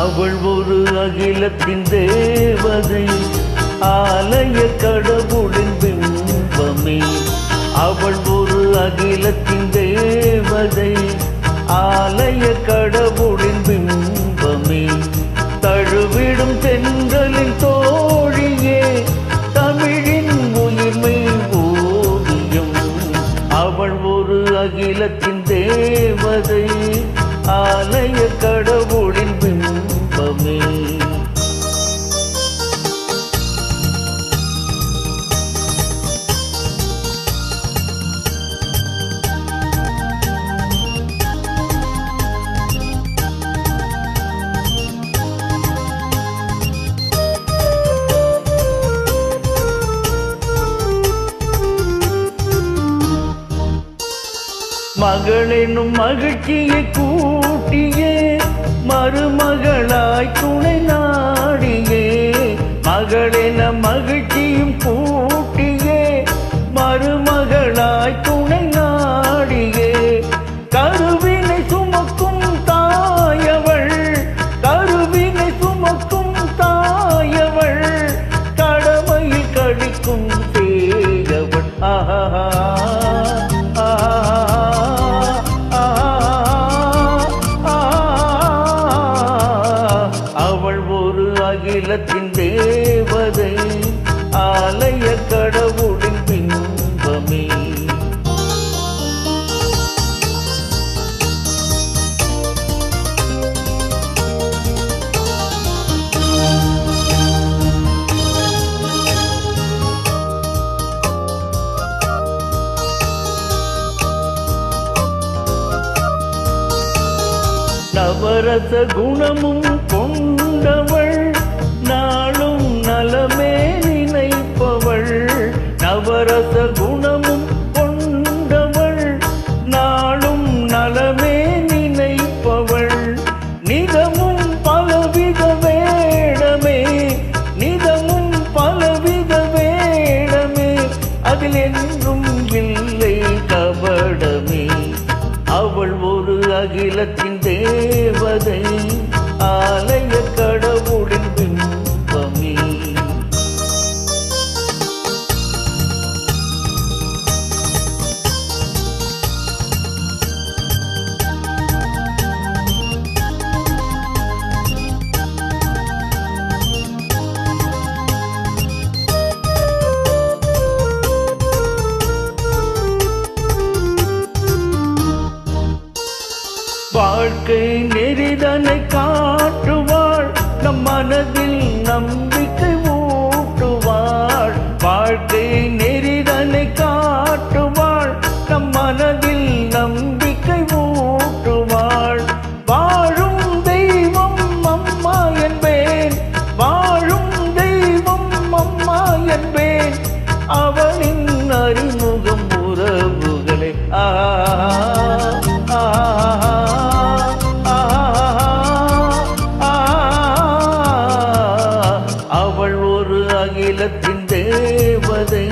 அவள் ஒரு அகிலத்தின் தேவதை, ஆலய கடவுளின் பிம்பமே. அவள் ஒரு அகிலத்தின் தேவதை, ஆலய கடவுளின் பிம்பமே. தழுவிடும் தென்றலின் தோழியே, தமிழின் உயிர்மை ஓவியம். அவள் ஒரு அகிலத்தின் தேவதை, ஆலய கடவுளின் பிம்பமே. மகளெனும் மகிழ்ச்சியை கூட்டியே, மருமகளாய் துணை நாடியே. மகளென மகிழ்ச்சியும் கூட்டியே, மருமகளாய் துணை நாடியே. கருவினை சுமக்கும் தாயவள், கருவினை சுமக்கும் தாயவள், கடமையில் கழிக்கும் தேயவள். ஆஹா அகிலத்தின் தேவதை, ஆலய கடவுளின் பிம்பமே. நவரச குணமும் கொண்டவள், நாளும் நலமே நினைப்பவள். நவரச குணமும் கொண்டவள், நாளும் நலமே நினைப்பவள். நிதமும் பலவித வேடமே, நிதமும் பலவித வேடமே, அதில் என்றும் இல்லை கபடமே. அவள் ஒரு அகிலத்தின் தேவதை, ஆலய கடவுளின் பிம்பமே. வாழ்க்கை நெறிதனை காட்டுவாள், நம் மனதில் நம்பிக்கை ஊட்டுவாள். வாழ்க்கை நெறிதனை காட்டுவாள், நம் மனதில் நம்பிக்கை ஊட்டுவாள். வாழும் தெய்வம் அம்மா என்பேன், வாழும் தெய்வம் அம்மா என்பேன். அவளின் அறிமுகம் உறவுகளே. அவள் ஒரு அகிலத்தின் தேவதை,